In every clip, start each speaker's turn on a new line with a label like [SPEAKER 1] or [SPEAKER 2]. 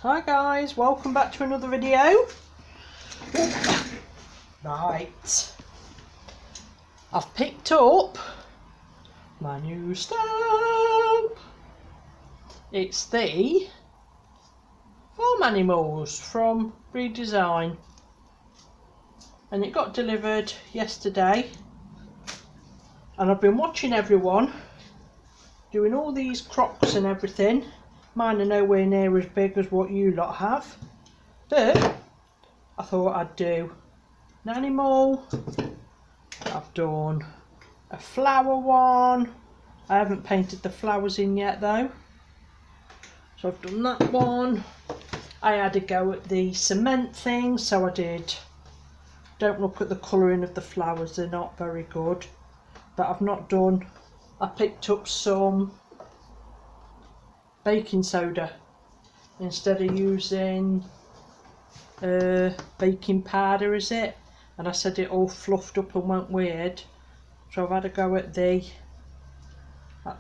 [SPEAKER 1] Hi guys, welcome back to another video. Right, I've picked up my new stamp. It's the farm animals from Redesign, and it got delivered yesterday, and I've been watching everyone doing all these crocs and everything. Mine are nowhere near as big as what you lot have, but I thought I'd do an animal. I've done a flower one. I haven't painted the flowers in yet though, so I've done that one. I had a go at the cement thing, so I did. Don't look at the colouring of the flowers, they're not very good, but I've not done. I picked up some baking soda instead of using baking powder, is it? And I said it all fluffed up and went weird, so I've had a go at the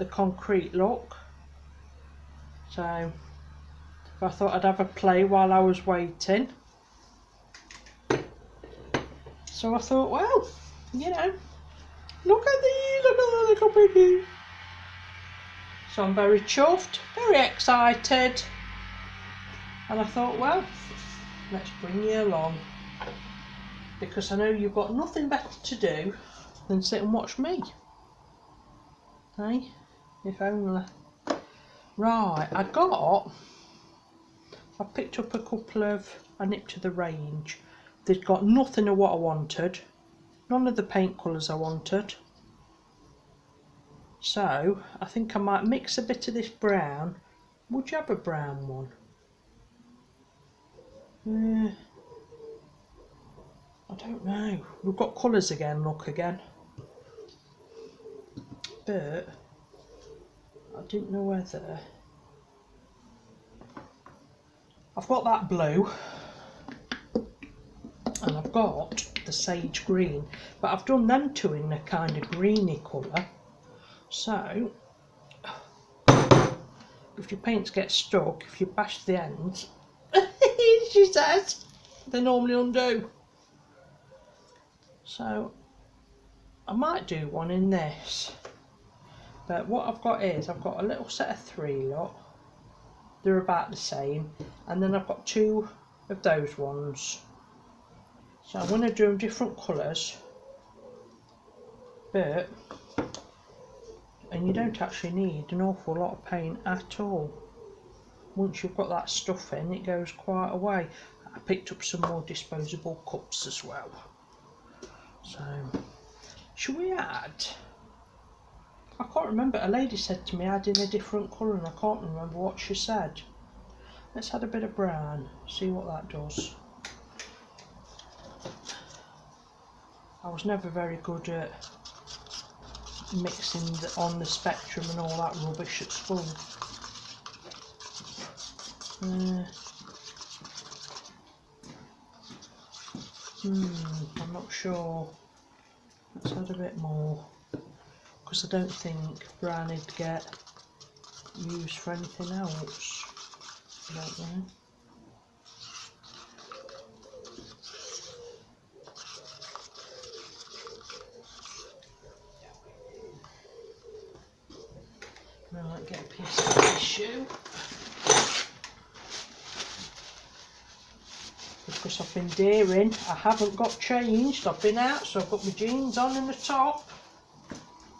[SPEAKER 1] concrete look. So I thought I'd have a play while I was waiting. So I thought, well, you know, look at the little piggy. So I'm very chuffed, very excited, and I thought, well, let's bring you along, because I know you've got nothing better to do than sit and watch me. Hey, if only. Right, I picked up a couple of, I nipped to the range. They'd got nothing of what I wanted, none of the paint colours I wanted. So I think I might mix a bit of this brown. Would you have a brown one? I don't know. We've got colours again, look again. But I didn't know whether. I've got that blue and I've got the sage green, but I've done them two in a kind of greeny colour. So if your paints get stuck, if you bash the ends, she says, they normally undo. So I might do one in this, but what I've got is I've got a little set of three lot. They're about the same, and then I've got two of those ones. So I'm going to do them different colours, but and you don't actually need an awful lot of paint at all. Once you've got that stuff in, it goes quite a way. I picked up some more disposable cups as well. So, shall we add? I can't remember. A lady said to me add in a different colour, and I can't remember what she said. Let's add a bit of brown, see what that does. I was never very good at mixing on the spectrum and all that rubbish at school. I'm not sure. Let's add a bit more, because I don't think brown would get used for anything else. I don't know. Right, get a piece of tissue, because I've been daring. I haven't got changed. I've been out, so I've got my jeans on in the top.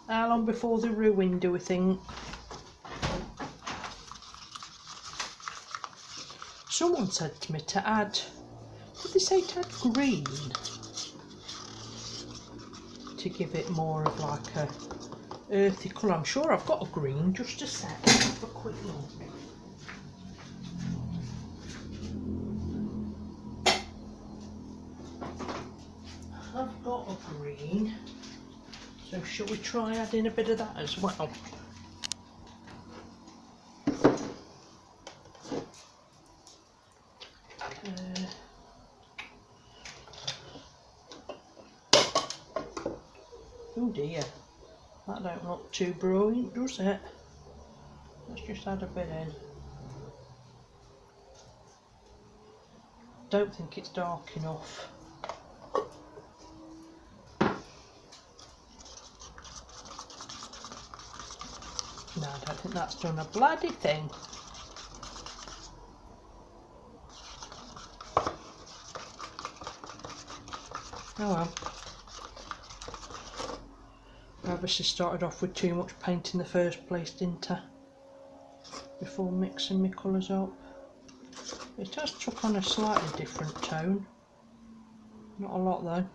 [SPEAKER 1] How long before the ruin, do we think? Someone said to me to add, did they say to add green? To give it more of like a earthy colour. I'm sure I've got a green, just a sec. Have a quick look. I've got a green, so shall we try adding a bit of that as well? Oh dear, that don't look too brilliant, does it? Let's just add a bit in. don't think it's dark enough. No, I don't think that's done a bloody thing. Oh well. I obviously started off with too much paint in the first place, didn't I? Before mixing my colours up. It has took on a slightly different tone. Not a lot though.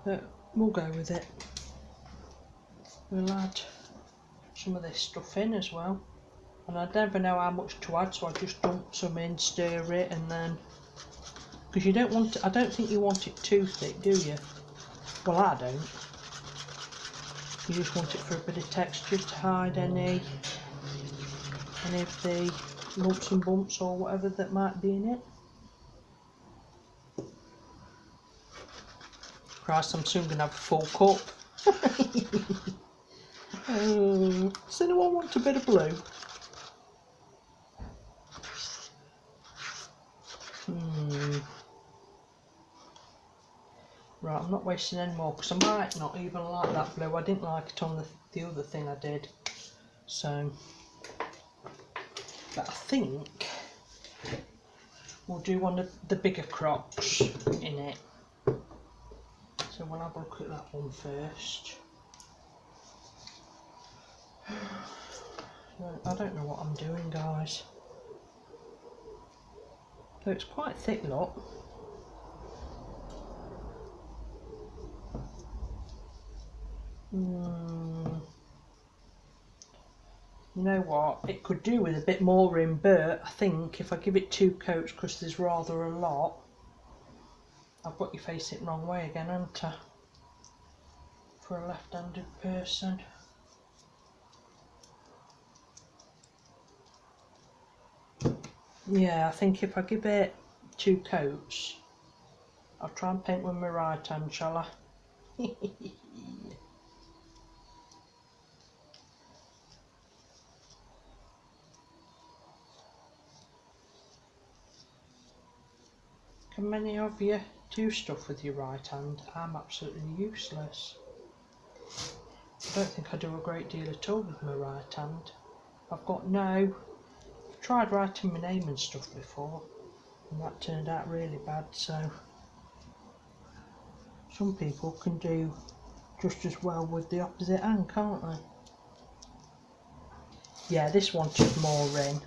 [SPEAKER 1] But we'll go with it. We'll add some of this stuff in as well. And I never know how much to add, so I just dump some in, stir it, and then... Because you don't want it, I don't think you want it too thick, do you? Well, I don't. You just want it for a bit of texture to hide any of the lumps and bumps or whatever that might be in it. Christ, I'm soon going to have a full cup. Does anyone want a bit of blue? Right, I'm not wasting any more because I might not even like that blue. I didn't like it on the other thing I did. So, but I think we'll do one of the bigger crocks in it. So we'll have a look at that one first. I don't know what I'm doing, guys. So it's quite thick, look. You know what, it could do with a bit more in, but I think if I give it 2 coats, because there's rather a lot, I've got you face it wrong way again, haven't I? For a left-handed person. Yeah, I think if I give it 2 coats, I'll try and paint with my right hand, shall I? Can many of you do stuff with your right hand? I'm absolutely useless. I don't think I do a great deal at all with my right hand. I've tried writing my name and stuff before, and that turned out really bad, so some people can do just as well with the opposite hand, can't they? Yeah, this wanted more in.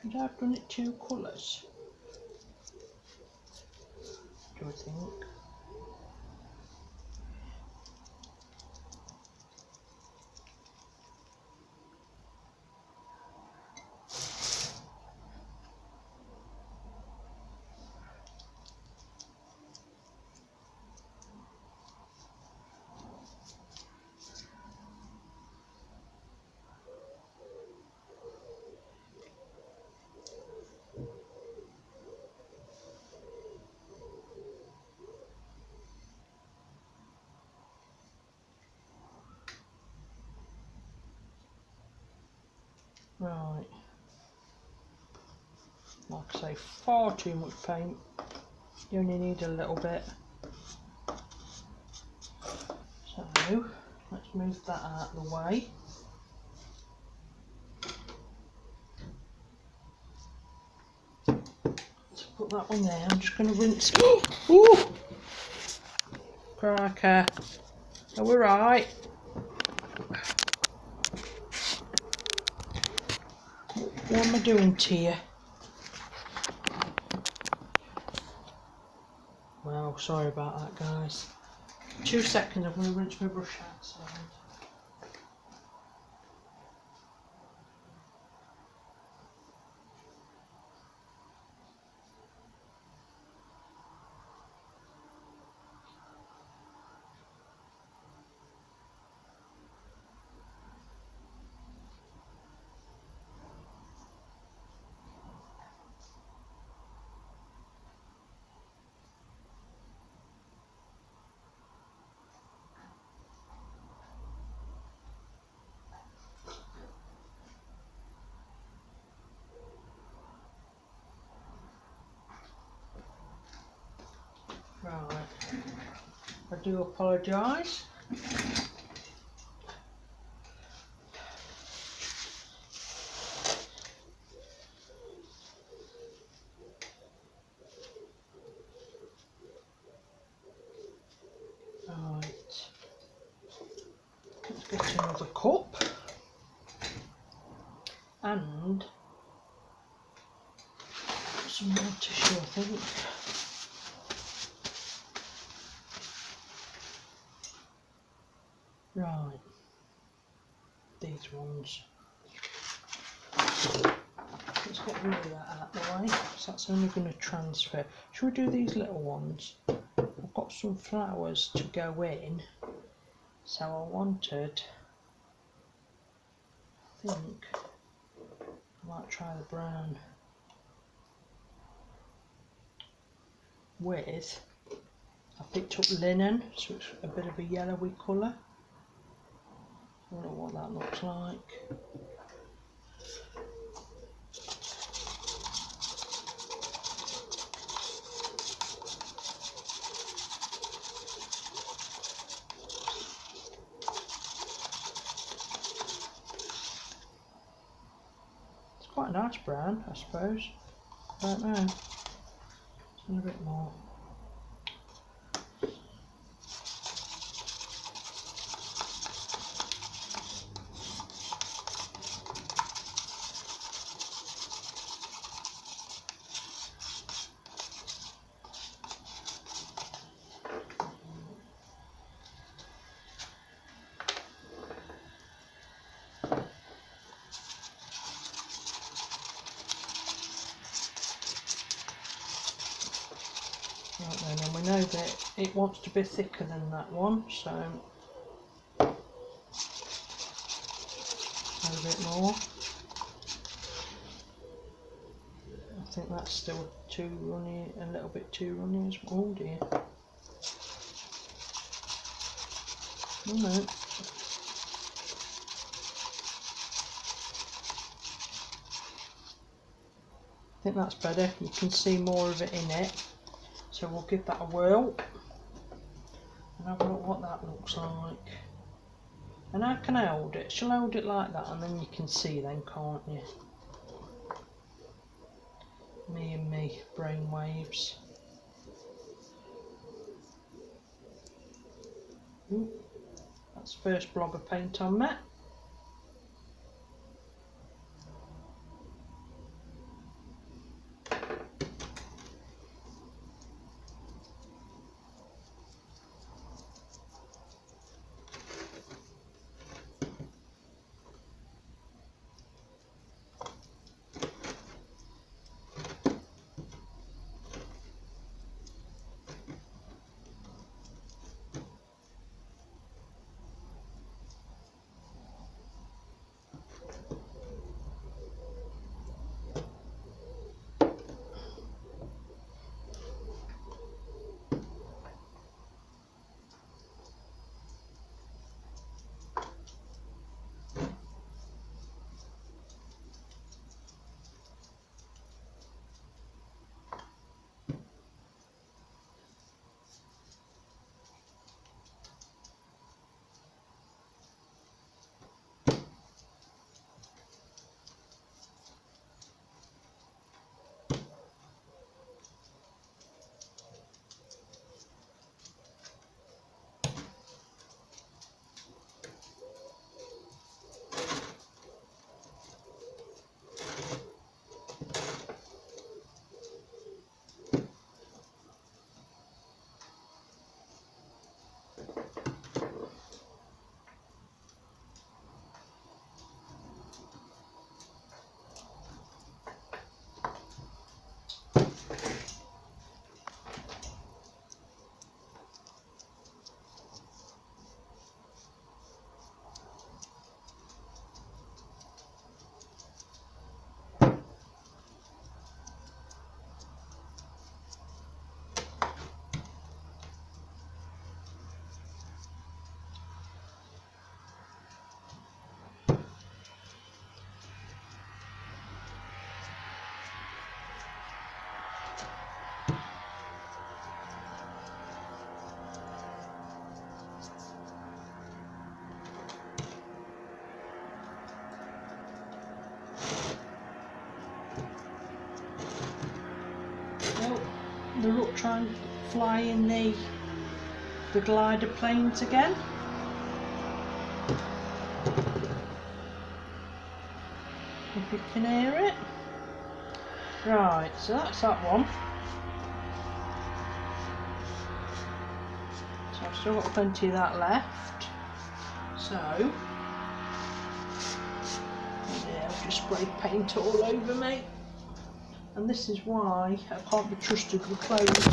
[SPEAKER 1] Should I have done it 2 colours? Do I think? Right. Like I say, far too much paint. You only need a little bit. So, let's move that out of the way. Let's put that one there. I'm just going to rinse. Ooh! Cracker. Are we right? What am I doing to you? Well, sorry about that, guys. 2 seconds, I'm going to rinse my brush outside. I do apologise. Right, let's get another cup and some more tissue, I think. Right, these ones. Let's get rid of that out of the way, because that's only going to transfer. Should we do these little ones? I've got some flowers to go in, so I wanted, I think, I might try the brown with, I picked up linen, so it's a bit of a yellowy colour. I don't know what that looks like. It's quite a nice brown, I suppose. I don't know. Just a bit more. Right then, and we know that it wants to be thicker than that one, so add a bit more. I think that's still too runny, a little bit too runny as well. Oh dear. Oh no. I think that's better, you can see more of it in it. So we'll give that a whirl and have a look what that looks like. And how can I hold it? Shall I hold it like that and then you can see then, can't you? Me and me brain waves. Ooh, that's the first blob of paint on that. the rook try and fly in the glider planes again. If you can hear it. Right, so that's that one. So I've still got plenty of that left. So, yeah, I've just sprayed paint all over me. And this is why I can't be trusted with clothes.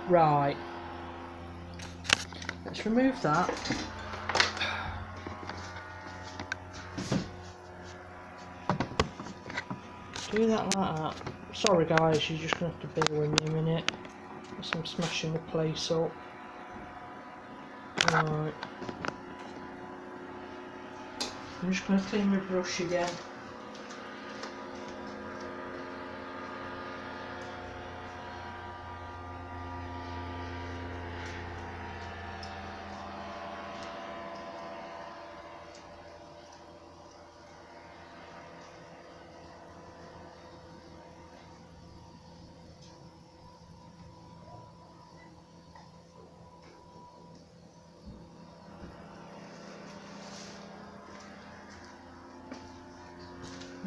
[SPEAKER 1] Right. Let's remove that. Do that like that. Sorry guys, you're just going to have to bear with me a minute. As I'm smashing the place up. Right. I'm just going to clean my brush again.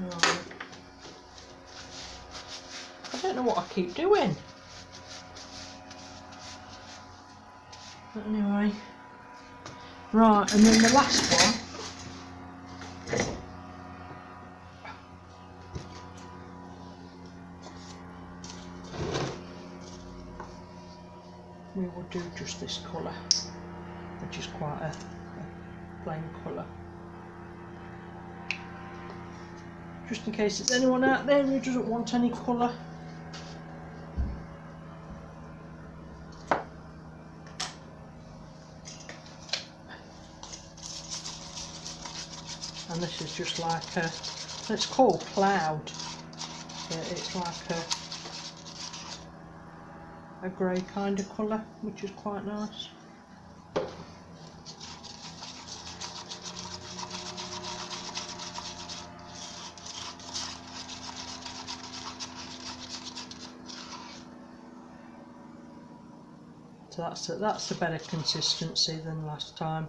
[SPEAKER 1] Right. I don't know what I keep doing. But anyway. Right, and then the last one. We will do just this colour, which is quite a plain colour. Just in case there's anyone out there who doesn't want any colour. And this is just like a, it's called cloud, but it's like a grey kind of colour, which is quite nice. So that's a better consistency than last time.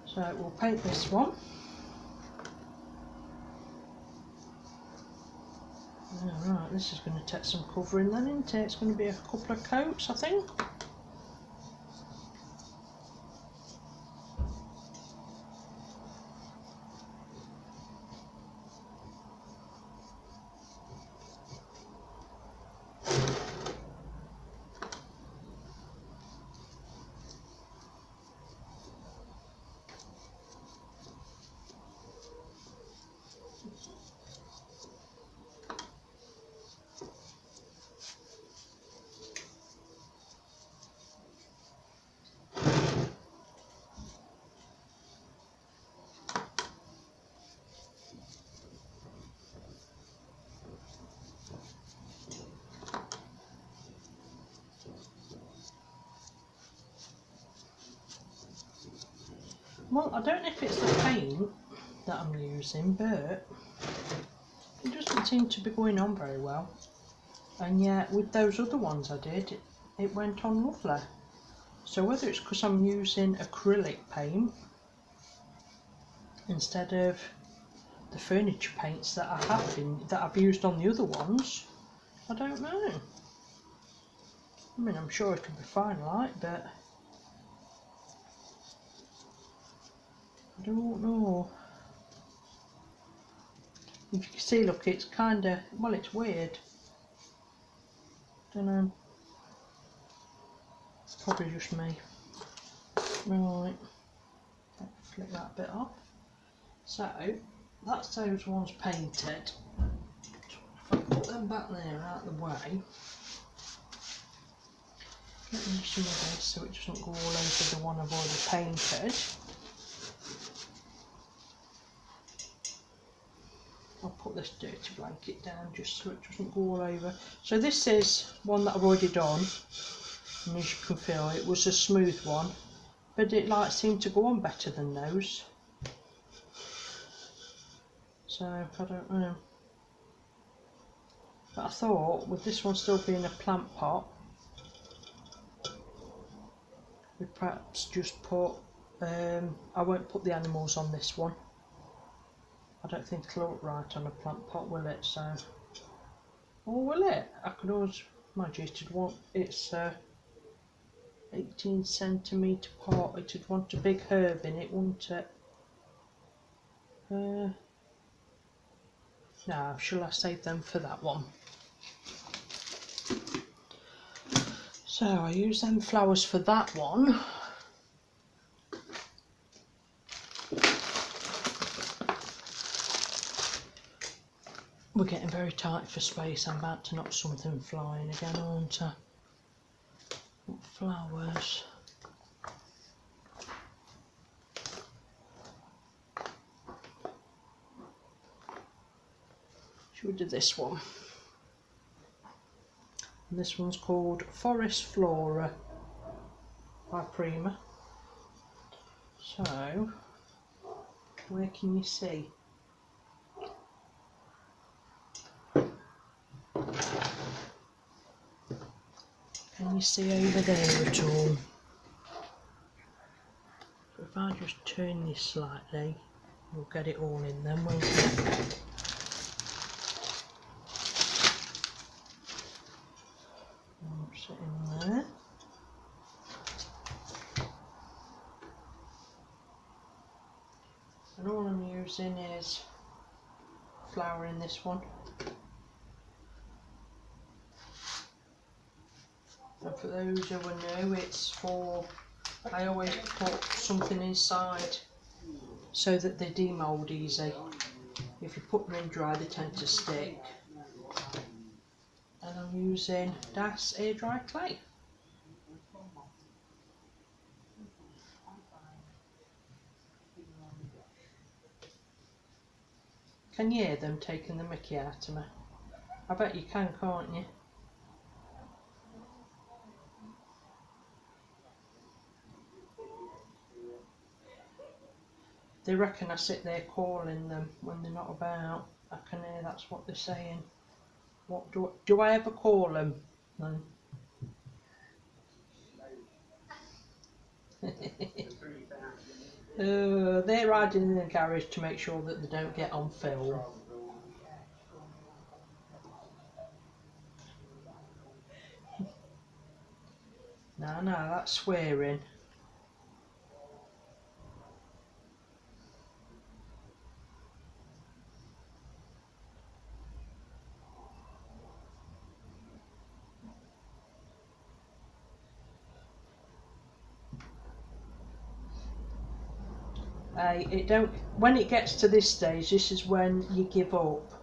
[SPEAKER 1] So we'll paint this one. Alright, this is going to take some covering then, isn't it? It's going to be a couple of coats, I think. Well, I don't know if it's the paint that I'm using, but it doesn't seem to be going on very well. And yet, with those other ones I did, it went on lovely. So whether it's because I'm using acrylic paint instead of the furniture paints that I've used on the other ones, I don't know. I mean, I'm sure it'll be fine, like, but I don't know. If you can see, look, it's kind of, well, it's weird. Don't know. Probably just me. Right. Flick that bit off. So, that's those ones painted. If I put them back there out of the way. Get rid of some of this so it doesn't go all over the one I've already painted. I'll put this dirty blanket down just so it doesn't go all over. So this is one that I've already done. and as you can feel it was a smooth one, but it like seemed to go on better than those. So I don't know, but I thought with this one still being a plant pot, we perhaps just put, I won't put the animals on this one. I don't think it'll look right on a plant pot, will it? So, or will it? I could always imagine it'd want, it's 18cm pot, it'd want a big herb in it, wouldn't it? Now, shall I save them for that one? So I use them flowers for that one. We're getting very tight for space. I'm about to knock something flying again, aren't I? What flowers? Should we do this one? And this one's called Forest Flora by Prima. So, where can you see? Can you see over there at all? So if I just turn this slightly, we'll get it all in then, won't we? Sit in there. And all I'm using is flour in this one. And for those who are new, it's for, I always put something inside so that they demould easy. If you put them in dry, they tend to stick. And I'm using Das air dry clay. Can you hear them taking the mickey out of me? I bet you can, can't you? They reckon I sit there calling them when they're not about. I can hear that's what they're saying. What do I ever call them? No. They're hiding in the garage to make sure that they don't get on film. No, that's swearing. It don't. When it gets to this stage, this is when you give up.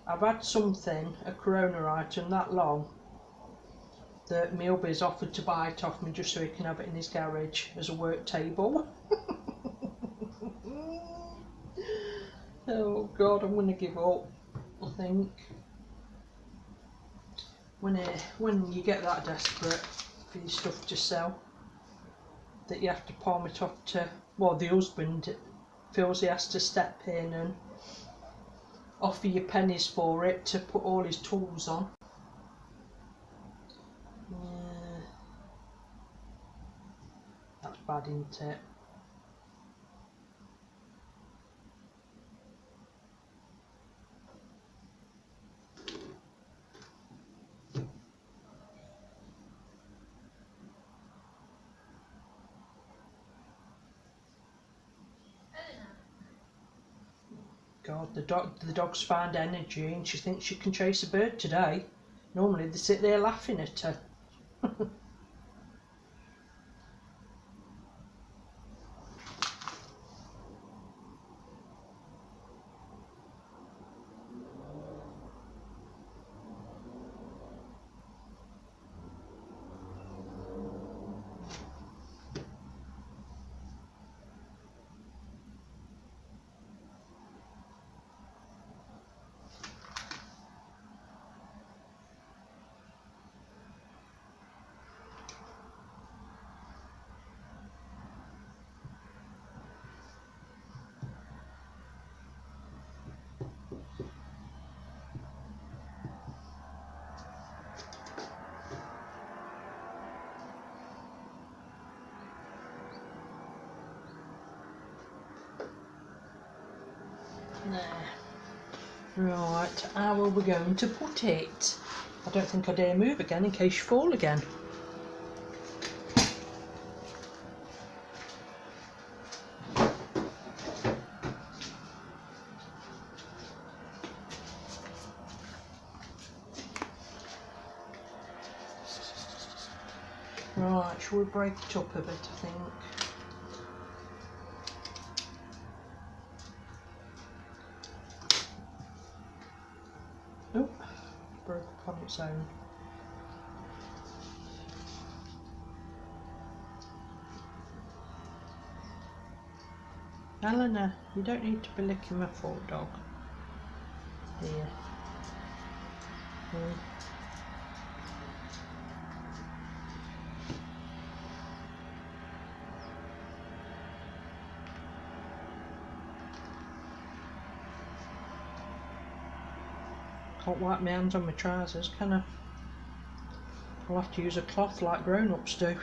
[SPEAKER 1] I've had something, a Corona item that long, that my hubby's offered to buy it off me just so he can have it in his garage as a work table. Oh God, I'm gonna give up, I think. When you get that desperate for your stuff to sell, that you have to palm it off to, well, the husband feels he has to step in and offer you pennies for it to put all his tools on. Yeah, that's bad, isn't it? God, the dog's found energy and she thinks she can chase a bird today. Normally they sit there laughing at her. There. Right, how are we going to put it? I don't think I dare move again in case you fall again. Right, shall we break it up a bit, I think? Oh, broke up on its own. Eleanor, you don't need to be licking my foot, dog. Here. Can't wipe my hands on my trousers, can I? I'll have to use a cloth like grown-ups do.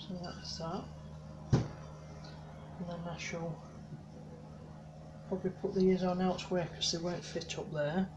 [SPEAKER 1] So that's that. And then I shall probably put the ears on elsewhere because they won't fit up there.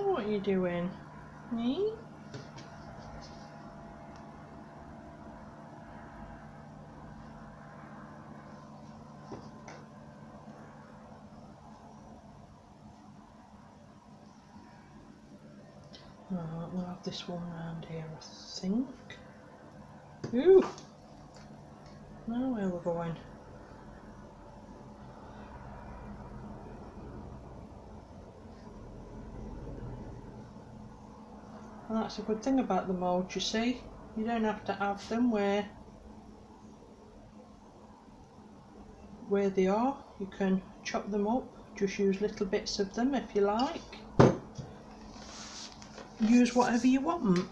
[SPEAKER 1] What are you doing? Me? Right, we'll have this one round here, I think. Ooh! Now where we're going. And that's a good thing about the mould, you see. You don't have to have them where they are. You can chop them up, just use little bits of them if you like. Use whatever you want.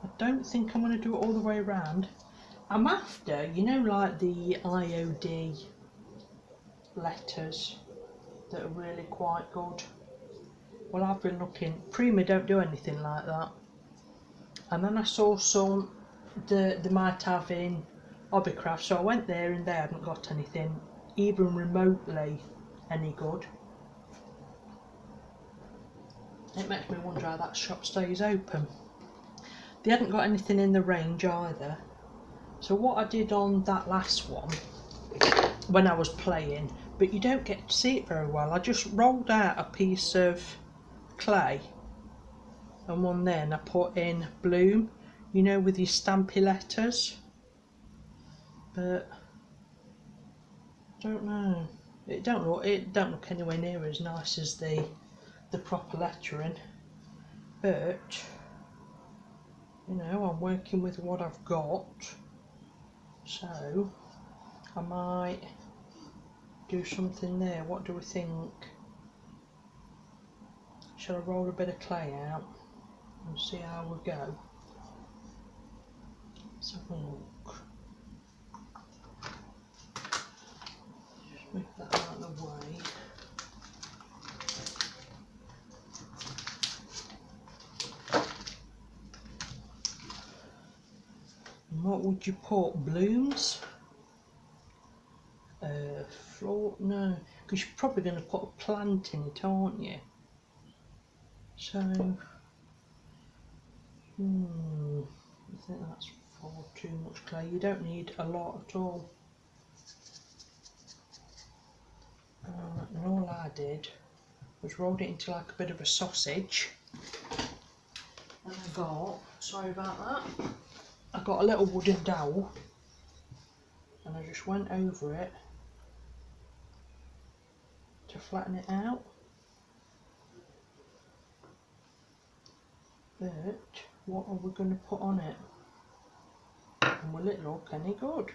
[SPEAKER 1] I don't think I'm going to do it all the way around. I'm after, you know, like the IOD letters that are really quite good. Well, I've been looking. Prima don't do anything like that. And then I saw some they might have in Hobbycraft, so I went there and they hadn't got anything even remotely any good. It makes me wonder how that shop stays open. They hadn't got anything in the range either. So what I did on that last one, when I was playing, but you don't get to see it very well, I just rolled out a piece of clay and one there, and I put in bloom, you know, with your stampy letters, but I don't know, it don't look anywhere near as nice as the proper lettering, but you know, I'm working with what I've got, so I might do something there. What do we think? Shall I roll a bit of clay out and see how we go? Let's have a look. Just move that out of the way. what would you put? Blooms? Floor? No, because you're probably going to put a plant in it, aren't you? So, I think that's far too much clay. You don't need a lot at all. And all I did was rolled it into like a bit of a sausage. And I got, sorry about that, I got a little wooden dowel and I just went over it to flatten it out. But what are we going to put on it? And will it look any good?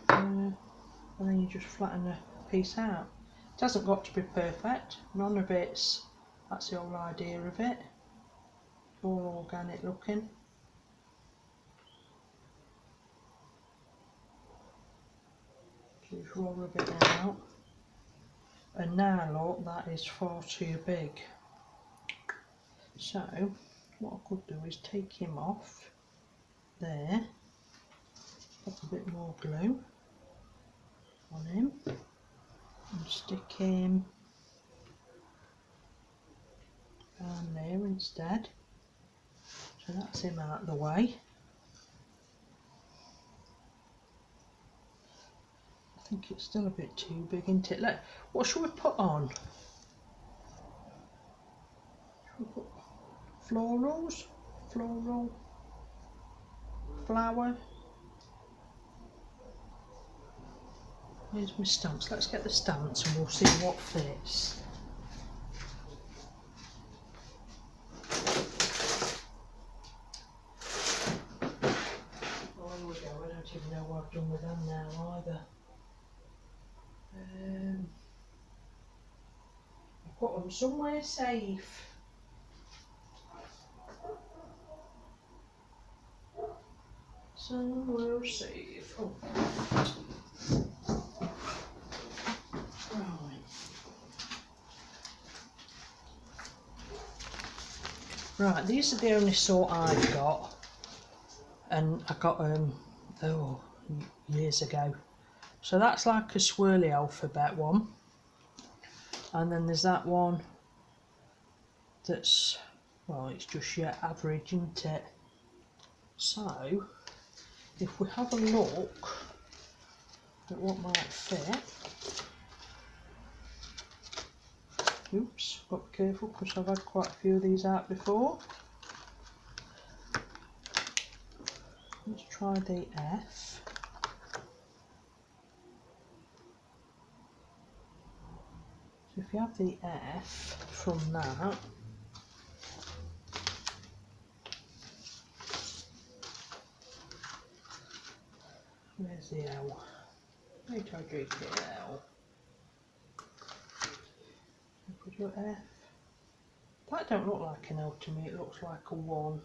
[SPEAKER 1] And then you just flatten a piece out. It hasn't got to be perfect, none of it's, that's the whole idea of it. It's all organic looking. So just roll a bit out. And now look, that is far too big. So what I could do is take him off there, put a bit more glue on him and stick him down there instead. So that's him out of the way. I think it's still a bit too big, isn't it? What should we put on? Should we put florals? Floral? Flower? Where's my stamps? Let's get the stamps and we'll see what fits. Oh, here we go. I don't even know what I've done with them now either. I've got them somewhere safe. Somewhere safe. Oh. Right, these are the only sort I've got, and I got them years ago. So that's like a swirly alphabet one, and then there's that one that's, well, it's just your average, isn't it? So if we have a look at what might fit. Oops, got to be careful because I've had quite a few of these out before. Let's try the F. So if you have the F from that, where's the L? H-I-J-K-L. Put your F. That don't look like an L to me, it looks like a 1.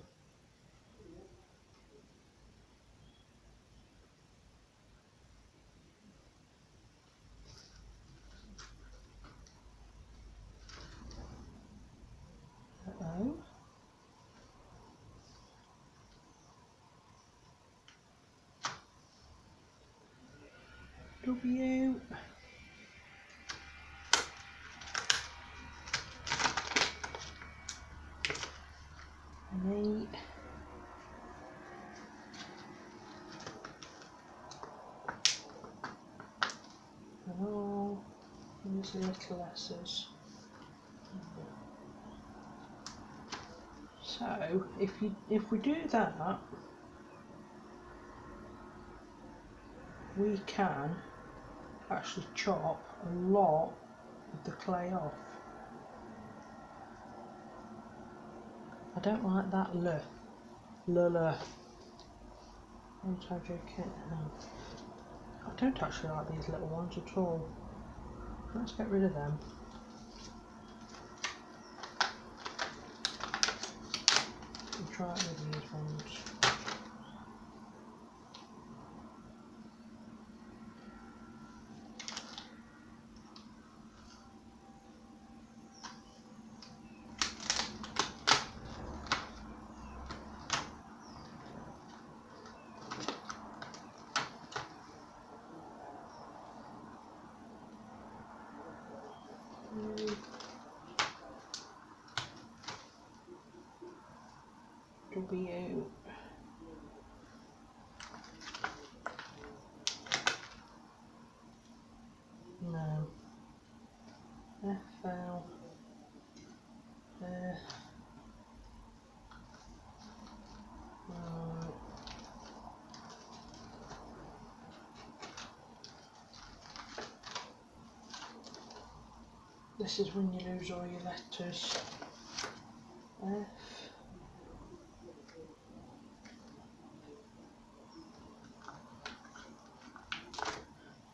[SPEAKER 1] O. W. E. And all these little S's. So if we do that, we can actually chop a lot of the clay off. I don't like that L. I don't actually like these little ones at all. Let's get rid of them. And try it with these ones. W. No. FL. Right. This is when you lose all your letters. F.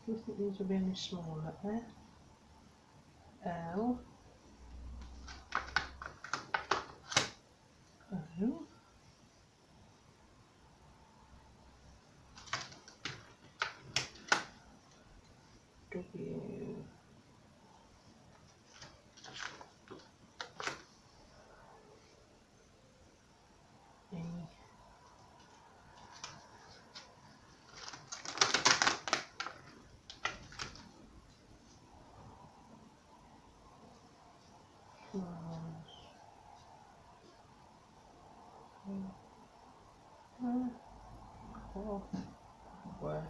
[SPEAKER 1] Do you think these will be any smaller? F. L. O. W. E. Where?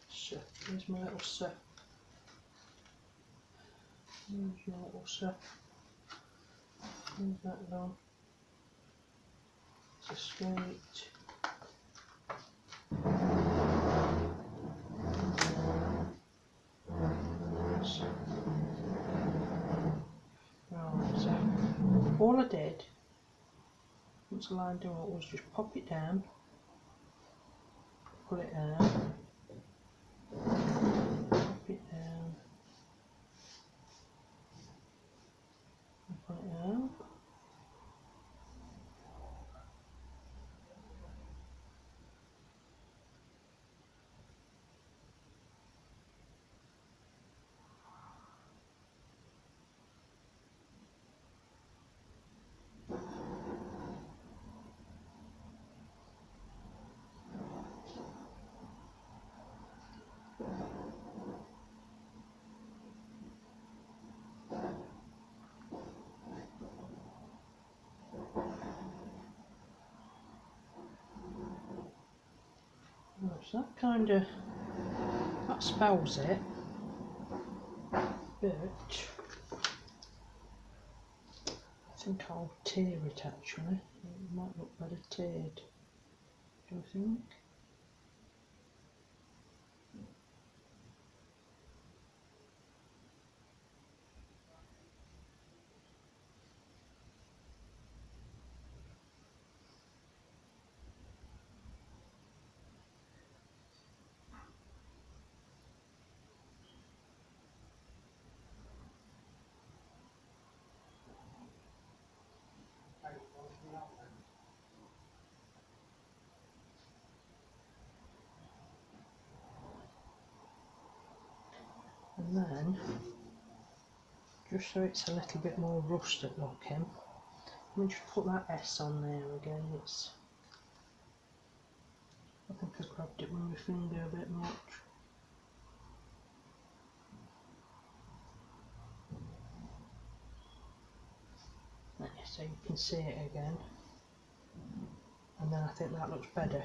[SPEAKER 1] So, here's my little set. Here's my little set. Here's that long. It's a straight. Right, so all I did once I lined it up was just pop it down, pull it out, pop it down, and pull it out. So that spells it, but I think I'll tear it actually. It might look better tiered, do you think? And then, just so it's a little bit more rusted looking, let me just put that S on there again. I think I grabbed it with my finger a bit much. There, so you can see it again. And then I think that looks better.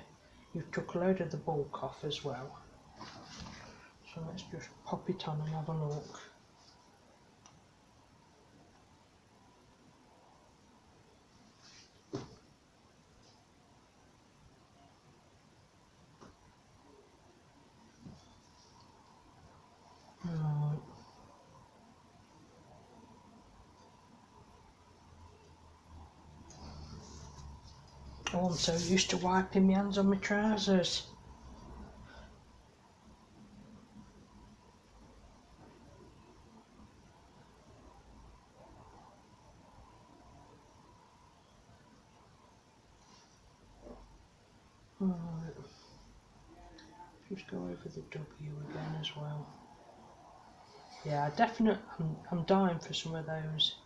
[SPEAKER 1] You've took a load of the bulk off as well. So let's just pop it on and have a look. Right. Oh, I'm so used to wiping my hands on my trousers. Right. Just go over the W again as well. Yeah, definitely. I'm dying for some of those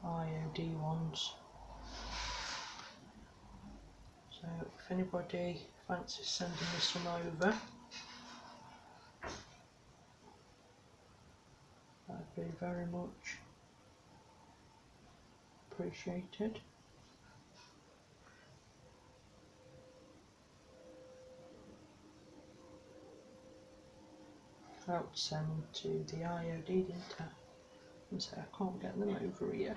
[SPEAKER 1] IOD ones. So if anybody fancies sending me some over, be very much appreciated. I ought to send to the IOD, didn't I? And say I can't get them over here.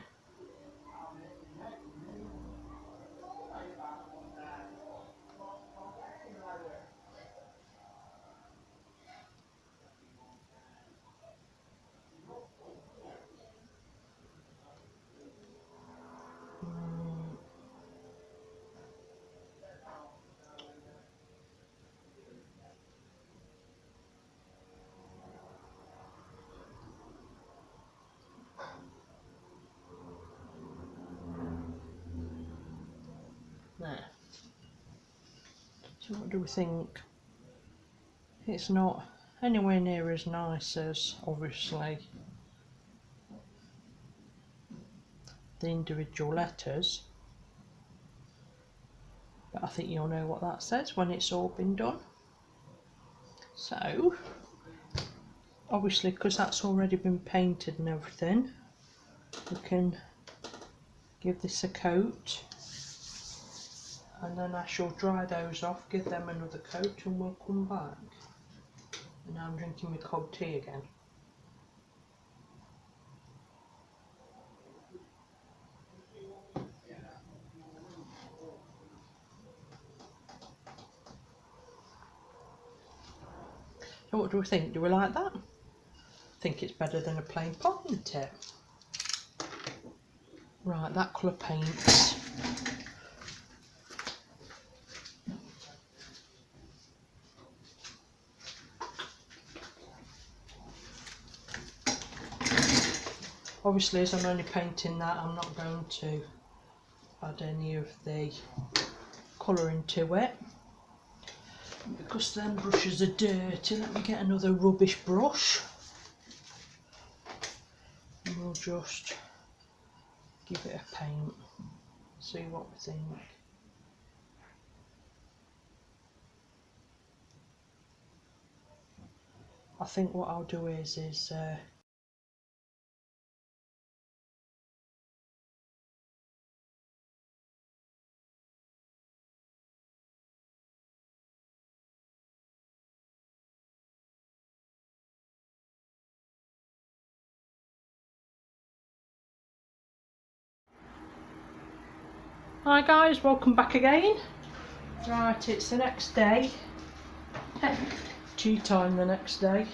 [SPEAKER 1] There. So what do we think? It's not anywhere near as nice as, obviously, the individual letters, but I think you'll know what that says when it's all been done. So, obviously, because that's already been painted and everything, we can give this a coat, and then I shall dry those off, give them another coat, and we'll come back. And now I'm drinking my cold tea again. So what do we think? Do we like that? I think it's better than a plain pot, isn't it? Right, that colour paints. Obviously, as I'm only painting that, I'm not going to add any of the colour into it, because them brushes are dirty. Let me get another rubbish brush and we'll just give it a paint, see what we think. I think what I'll do is hi guys, welcome back again. Right, it's the next day. Tea time the next day.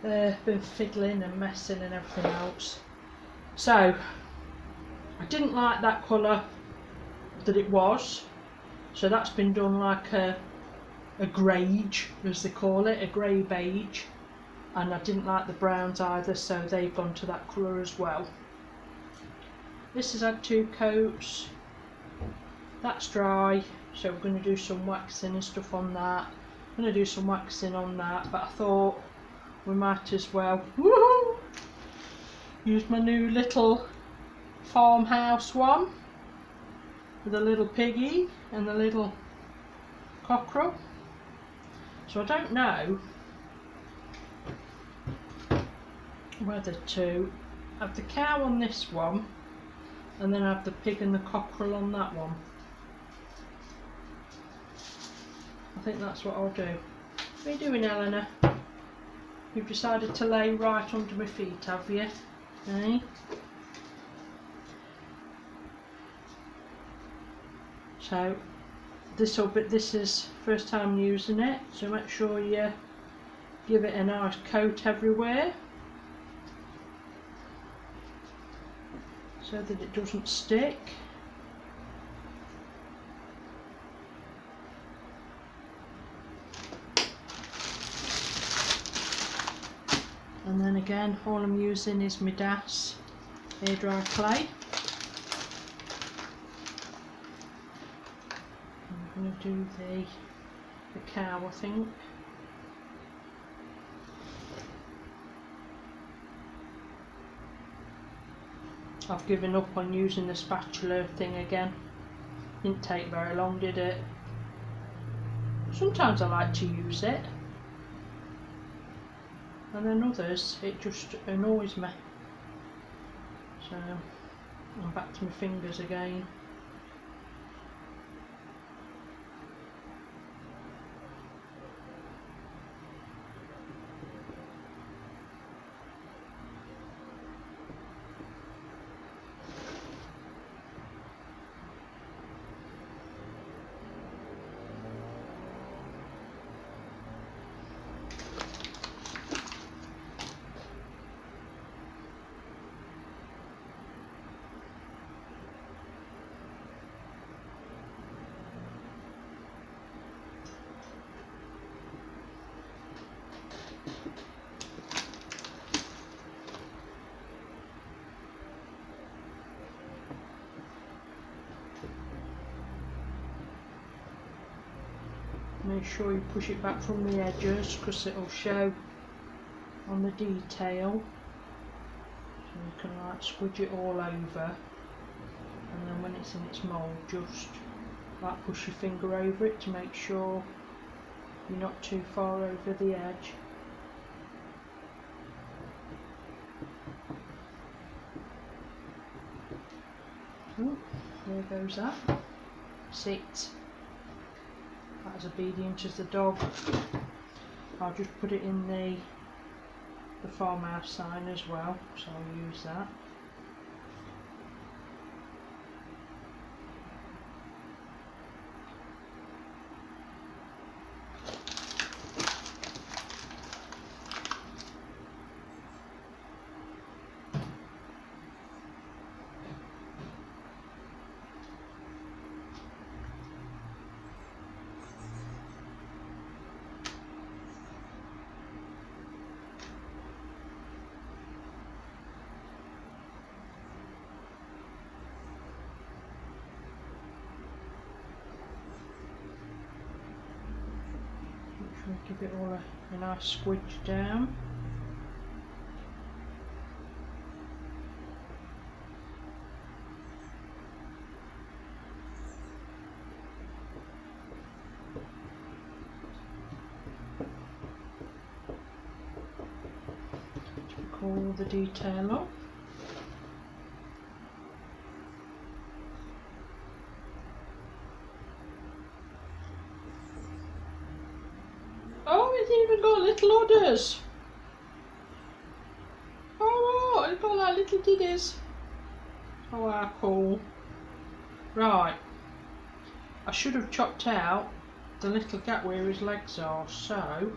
[SPEAKER 1] Been fiddling and messing and everything else. So, I didn't like that colour that it was. So that's been done like a greige, as they call it, a grey beige. And I didn't like the browns either, so they've gone to that colour as well. This has had 2 coats. That's dry, so we're going to do some waxing and stuff on that. I'm going to do some waxing on that, but I thought we might as well use my new little farmhouse one with a little piggy and a little cockerel. So I don't know whether to have the cow on this one and then have the pig and the cockerel on that one. I think that's what I'll do. What are you doing, Eleanor? You've decided to lay right under my feet, have you? Eh? So this is first time using it, so make sure you give it a nice coat everywhere so that it doesn't stick. And then again, all I'm using is my Das air dry clay. I'm going to do the cow, I think. I've given up on using the spatula thing again. Didn't take very long, did it? Sometimes I like to use it. and then others it just annoys me. So I'm back to my fingers again. Make sure you push it back from the edges because it'll show on the detail. So you can like squidge it all over, and then when it's in its mould just like push your finger over it to make sure you're not too far over the edge. Oh, there goes that. Sit. As obedient as the dog. I'll just put it in the farmhouse sign as well, so I'll use that. Give it all a nice squidge down. Take all the detail off. Oh, it's even got little udders. Oh, it's got like little diddies. Oh, how cool. Right. I should have chopped out the little gap where his legs are, so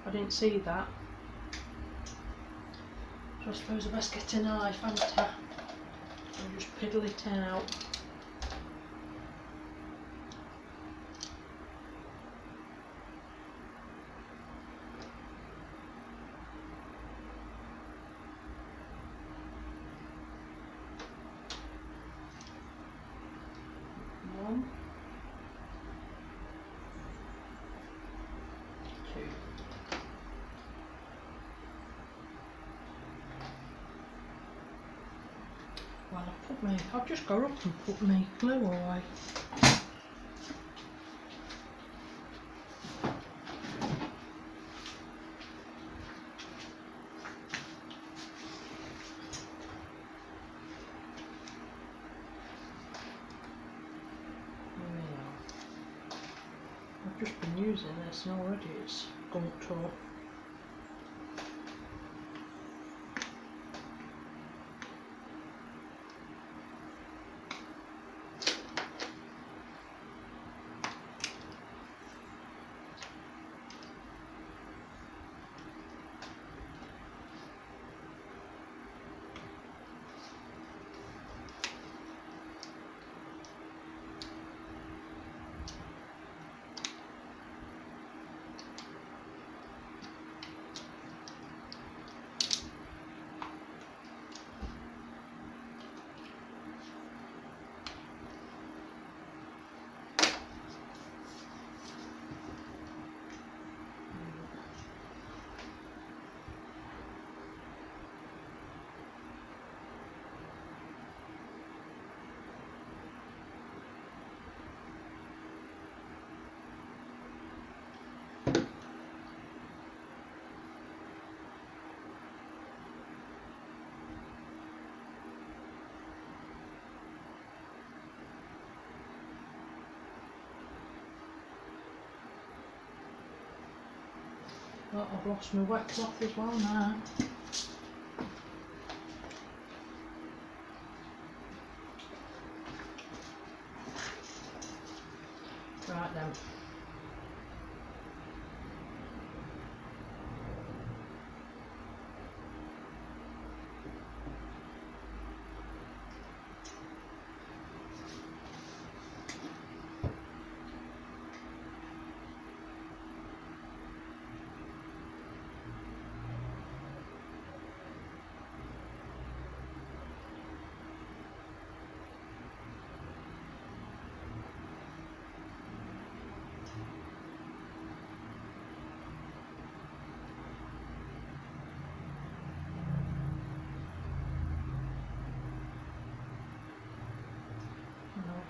[SPEAKER 1] I didn't see that. So I suppose I best get a knife, haven't I? And just piddle it out. One, two. Well, I've just got up and put my glue away. I've just been using this and already it's gunked up. Oh, I've lost my wet cloth as well now. Right then.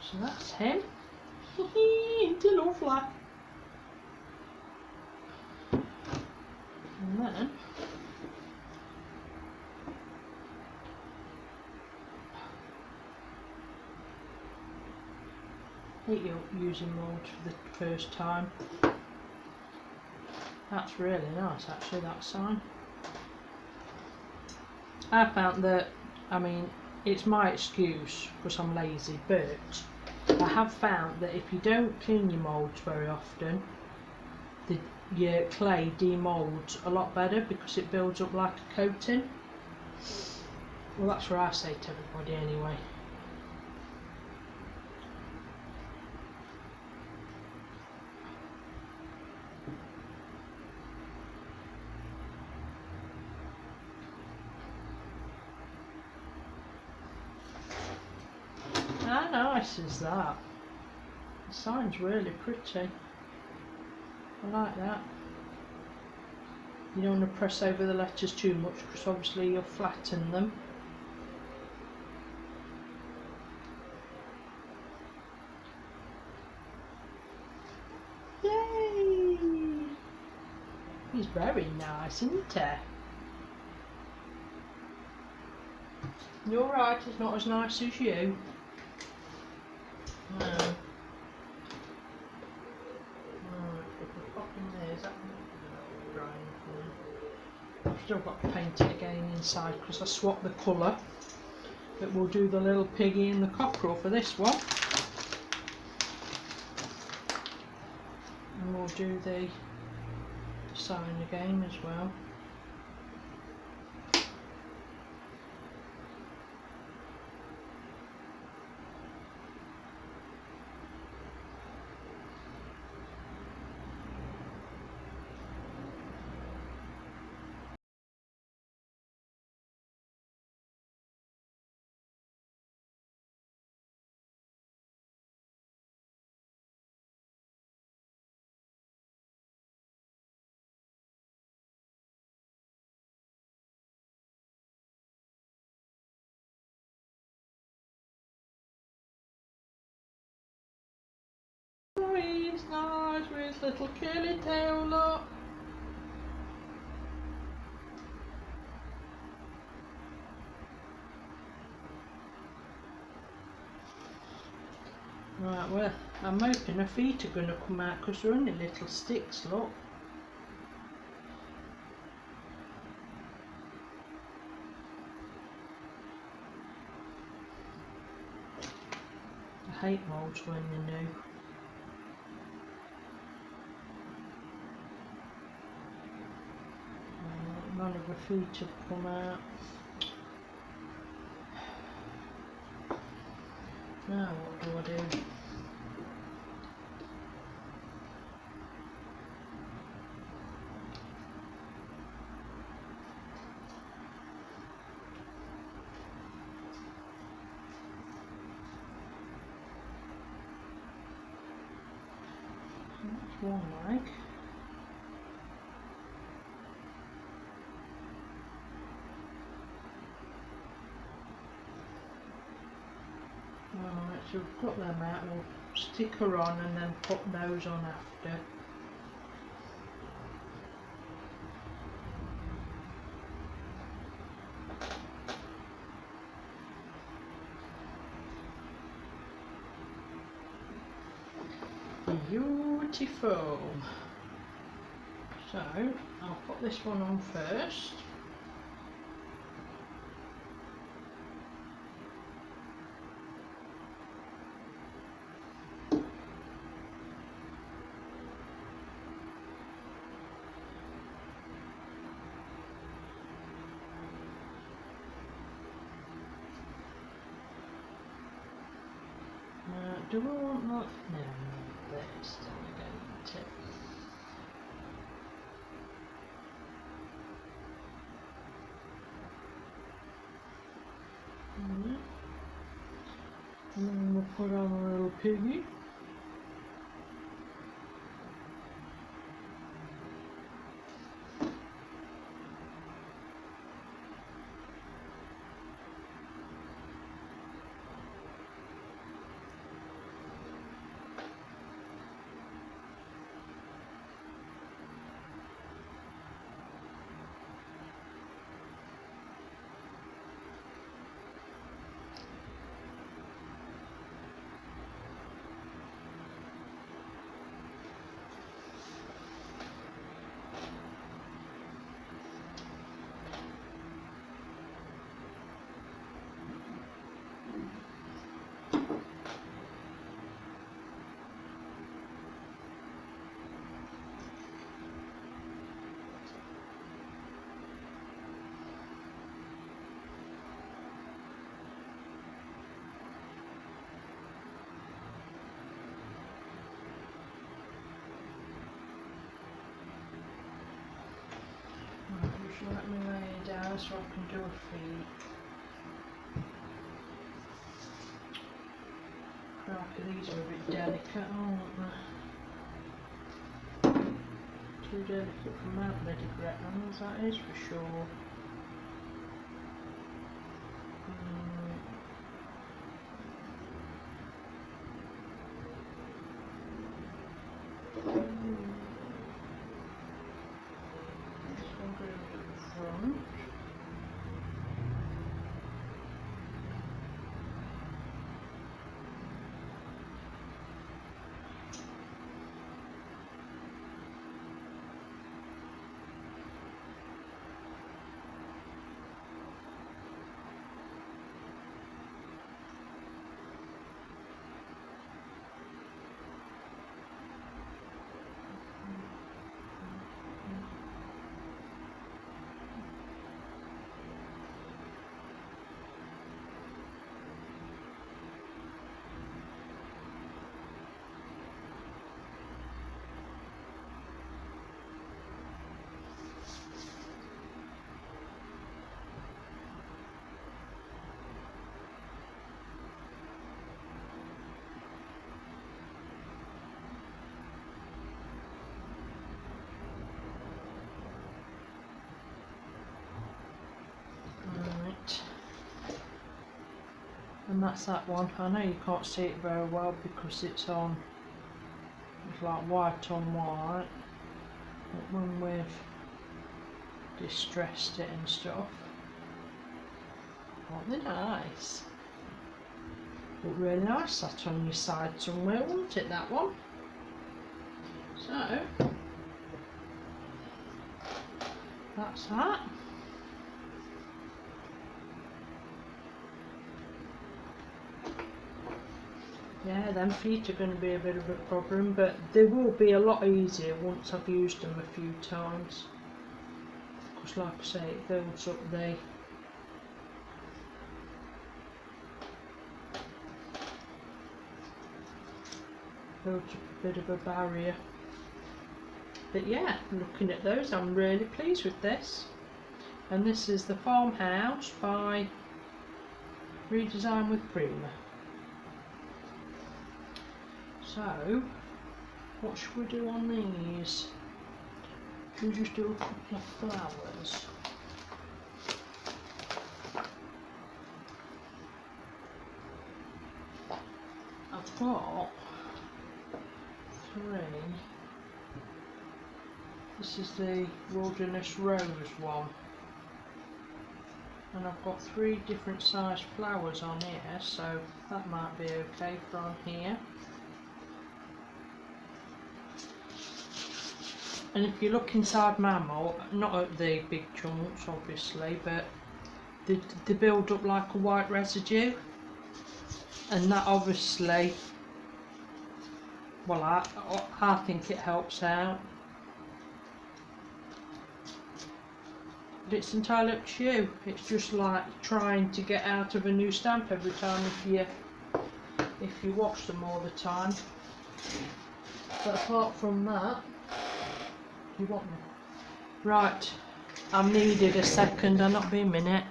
[SPEAKER 1] So that's him. Ain't he lovely? And then I hate using moulds for the first time. That's really nice actually, that sign. I found that, I mean, it's my excuse because I'm lazy, but I have found that if you don't clean your moulds very often, your clay demolds a lot better because it builds up like a coating. Well, that's what I say to everybody anyway. How nice is that? The sign's really pretty. I like that. You don't want to press over the letters too much because obviously you'll flatten them. Yay! He's very nice, isn't he? You're right, he's not as nice as you. No. I've still got to paint it again inside because I swapped the colour, but we'll do the little piggy and the cockerel for this one, and we'll do the sign again as well. Oh, he's nice with his little curly tail, look. Right, well, I'm hoping her feet are going to come out because they're only little sticks, look. I hate moulds when they're new. None of her feet have come out. Now what do I do? That's one leg. Alright, so we've got them out, we'll stick her on and then put those on after. Beautiful. So I'll put this one on first. Do we want that? No, there's still again tip. And then we'll put on a little piggy. Just let me lay it down so I can do a feed. Crikey, these are a bit delicate, aren't they? Too delicate for my bloody gretons, that is for sure. And that's that one. I know you can't see it very well because it's on, it's like white on white, but when we've distressed it and stuff, aren't they nice? Look really nice that on your side somewhere, won't it, that one? So that's that. Yeah, them feet are going to be a bit of a problem, but they will be a lot easier once I've used them a few times. Because like I say, it builds up the builds up a bit of a barrier. But yeah, looking at those, I'm really pleased with this. And this is the Farmhouse by Redesign with Prima. So, what should we do on these? Should we just do a couple of flowers? I've got 3. This is the Wilderness Rose one. And I've got 3 different sized flowers on here, so that might be okay from here. And if you look inside my malt, not at the big chunks obviously, but they build up like a white residue, and that obviously, well, I think it helps out. But it's entirely up to you. It's just like trying to get out of a new stamp every time if you wash them all the time. But apart from that, you want them. Right, I'm needed a second, I'll not be a minute.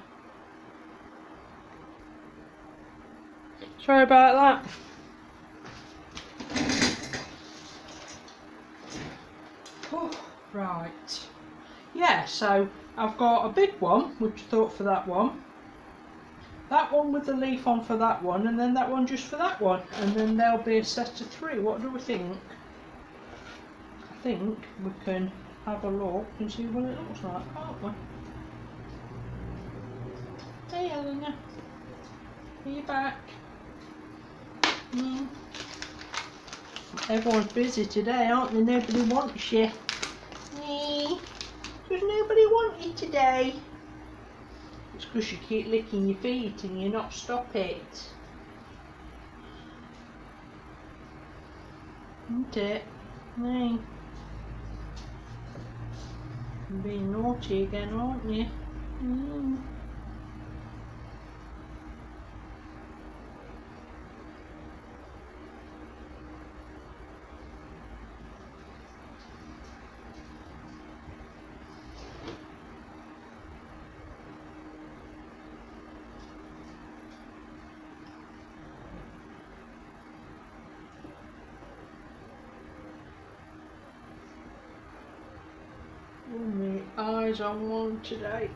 [SPEAKER 1] Sorry about that. Oh, right. Yeah, so I've got a big one, which I thought for that one with the leaf on for that one, and then that one just for that one, and then there'll be a set of 3. What do we think? I think we can have a look and see what it looks like, can't we? Hey Helena, are you back? Everyone's busy today, aren't they? Nobody wants you. Does nobody want you today? It's because you keep licking your feet and you're not stop it. Isn't it? No. You're being naughty again, aren't you? My eyes on one today.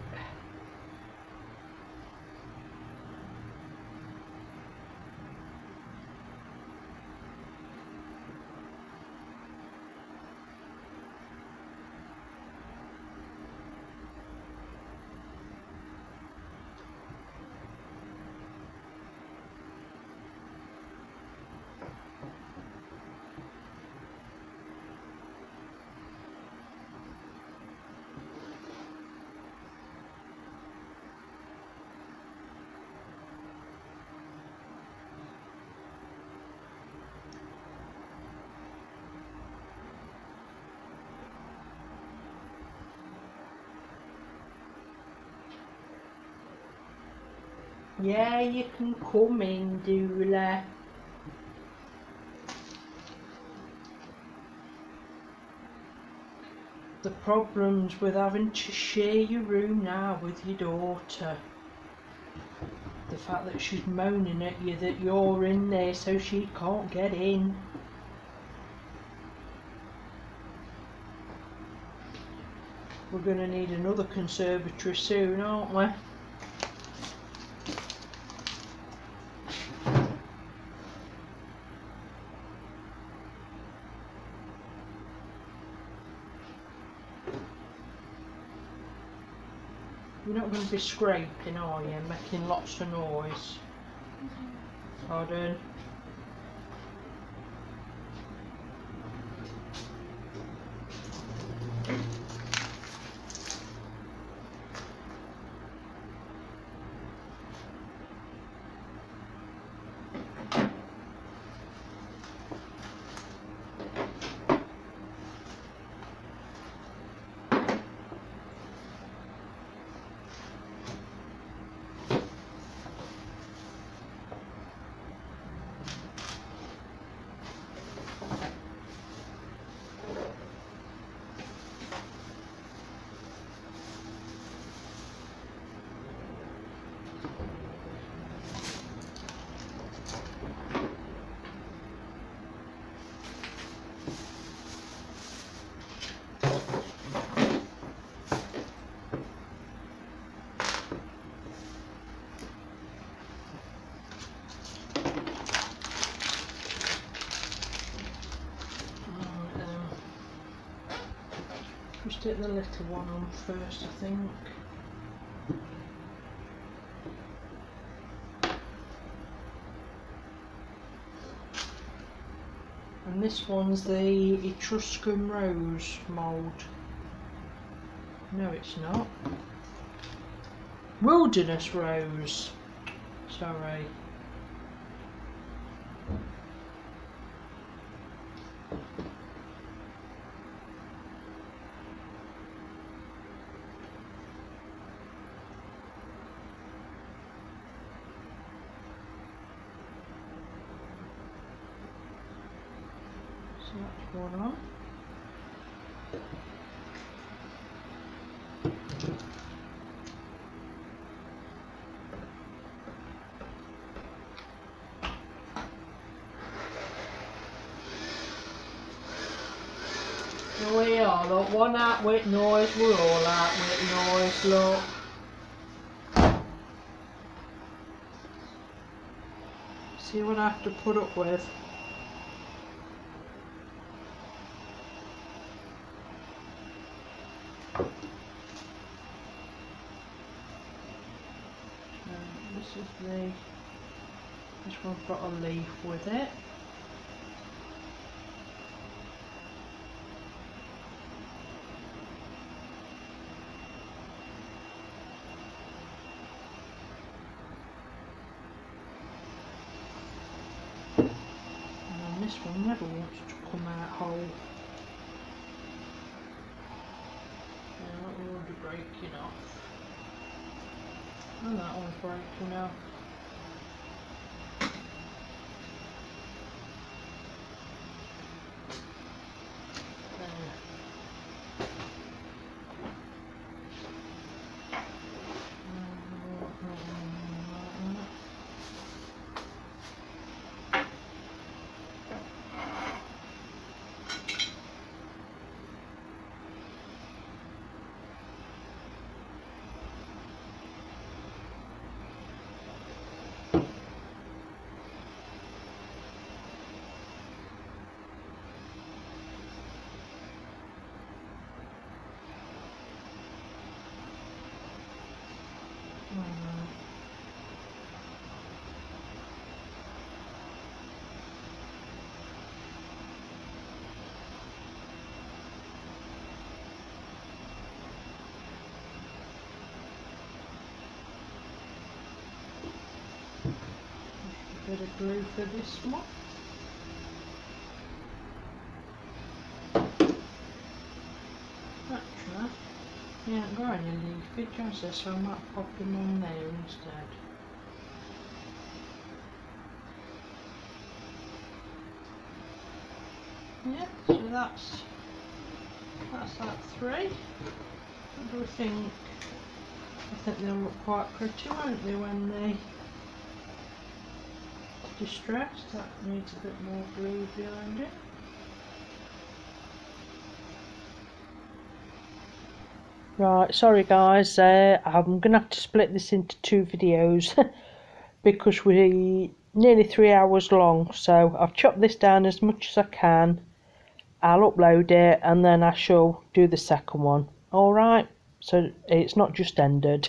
[SPEAKER 1] Yeah, you can come in, Dula. The problems with having to share your room now with your daughter. The fact that she's moaning at you that you're in there so she can't get in. We're going to need another conservatory soon, aren't we? You're not going to be scraping, are you? Making lots of noise. Pardon? Just take the little one on first, I think. And this one's the Etruscan rose mould. No, it's not. Wilderness rose. Sorry. So that's one on. Here we are, look, one out with noise, we're all out with noise, look. See what I have to put up with. This one's got a leaf with it. And then this one never wants to come out whole. Yeah, that one will be breaking off. And that one's breaking off. Bit of glue for this one. Actually, he ain't got any leafage, has there, so I might pop them on there instead. Yeah, so that's that three. What do we think? I think they'll look quite pretty, won't they, when they distressed. That needs a bit more glue behind it. Right, sorry guys, I'm going to have to split this into two videos because we're nearly 3 hours long, so I've chopped this down as much as I can. I'll upload it and then I shall do the second one. Alright, so it's not just ended.